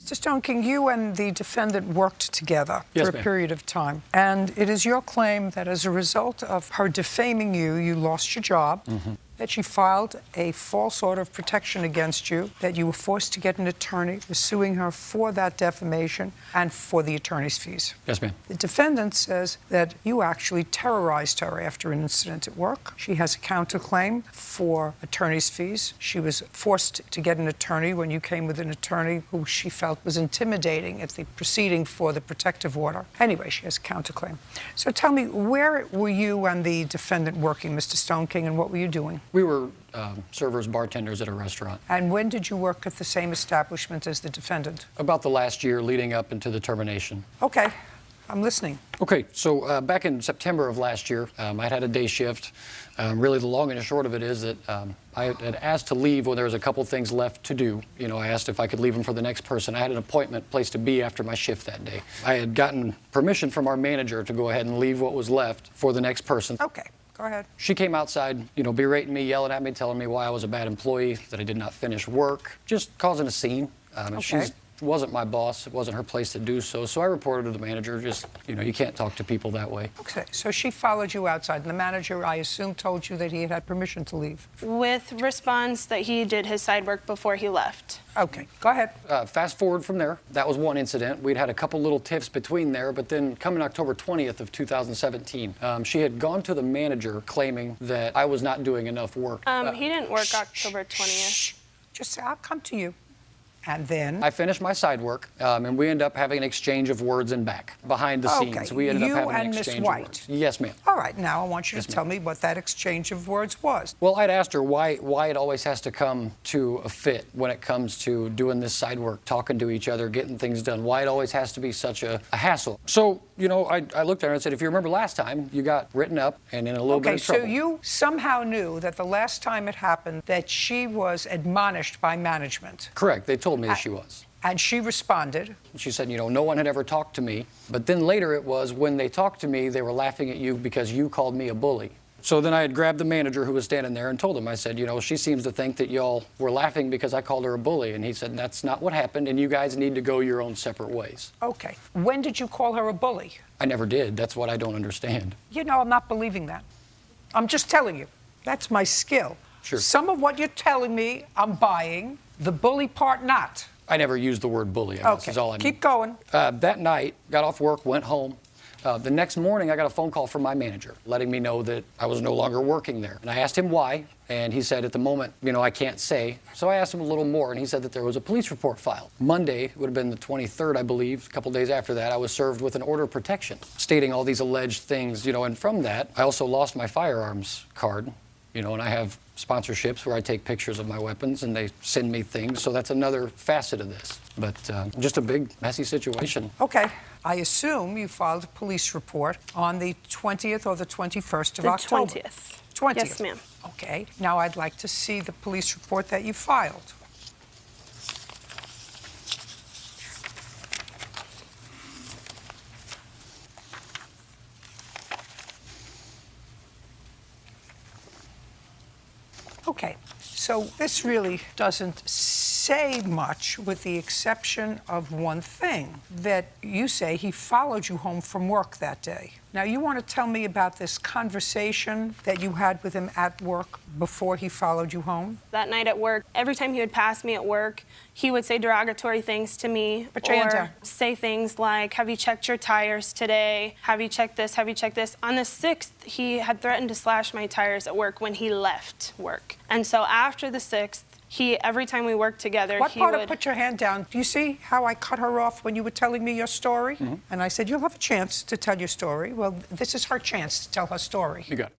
Mr. Stone King, you and the defendant worked together for a period of time, and it is your claim that as a result of her defaming you, you lost your job, that she filed a false order of protection against you, that you were forced to get an attorney, was suing her for that defamation and for the attorney's fees. Yes, ma'am. The defendant says that you actually terrorized her after an incident at work. She has a counterclaim for attorney's fees. She was forced to get an attorney when you came with an attorney who she felt was intimidating at the proceeding for the protective order. Anyway, she has a counterclaim. So tell me, where were you and the defendant working, Mr. Stone King, and what were you doing? We were servers, bartenders at a restaurant. And when did you work at the same establishment as the defendant? About the last year leading up into the termination. Okay, I'm listening. Okay, so back in September of last year, I'd had a day shift. Really, the long and the short of it is that I had asked to leave when there was a couple things left to do. You know, I asked if I could leave them for the next person. I had an appointment place to be after my shift that day. I had gotten permission from our manager to go ahead and leave what was left for the next person. Okay. Go ahead. She came outside, you know, berating me, yelling at me, telling me why I was a bad employee, that I did not finish work, just causing a scene. She wasn't my boss. It wasn't her place to do so. So I reported to the manager, just, you know, you can't talk to people that way. Okay, so she followed you outside, and the manager, I assume, told you that he had permission to leave. With response that he did his side work before he left. Okay, go ahead. Fast forward from there, that was one incident. We'd had a couple little tiffs between there, but then coming October 20th of 2017, she had gone to the manager claiming that I was not doing enough work. He didn't work October 20th. Just say, I'll come to you. And then? I finished my side work, and we ended up having an exchange of words in back, behind the scenes. We ended up having an exchange of words. Yes, ma'am. All right, now I want you to tell me what that exchange of words was. Well, I'd asked her why it always has to come to a fit when it comes to doing this side work, talking to each other, getting things done, why it always has to be such a hassle. So, you know, I looked at her and said, if you remember last time, you got written up and in a little bit of trouble. Okay, so you somehow knew that the last time it happened that she was admonished by management. Correct. They told me that she was. And she responded. She said, you know, no one had ever talked to me. But then later it was when they talked to me, they were laughing at you because you called me a bully. So then I had grabbed the manager who was standing there and told him, I said, you know, she seems to think that y'all were laughing because I called her a bully. And he said, that's not what happened, and you guys need to go your own separate ways. Okay. When did you call her a bully? I never did. That's what I don't understand. You know, I'm not believing that. I'm just telling you. That's my skill. Sure. Some of what you're telling me, I'm buying. The bully part, not. I never used the word bully, I guess, is all I mean. Keep going. That night, got off work, went home. The next morning, I got a phone call from my manager letting me know that I was no longer working there. And I asked him why, and he said at the moment, you know, I can't say. So I asked him a little more, and he said that there was a police report filed. Monday, would have been the 23rd, I believe, a couple days after that, I was served with an order of protection stating all these alleged things, you know, and from that, I also lost my firearms card, you know, and I have sponsorships where I take pictures of my weapons and they send me things, so that's another facet of this. But just a big, messy situation. Okay. I assume you filed a police report on the 20th or the 21st of October. The 20th. 20th. Yes, ma'am. Okay. Now I'd like to see the police report that you filed. Okay, so this really doesn't say much with the exception of one thing, that you say he followed you home from work that day. Now, you want to tell me about this conversation that you had with him at work before he followed you home? That night at work, every time he would pass me at work, he would say derogatory things to me. Or say things like, have you checked your tires today? Have you checked this? Have you checked this? On the 6th, he had threatened to slash my tires at work when he left work. And so after the 6th, every time we worked together, What part of put your hand down? Do you see how I cut her off when you were telling me your story? And I said, you'll have a chance to tell your story. Well, this is her chance to tell her story. You got it.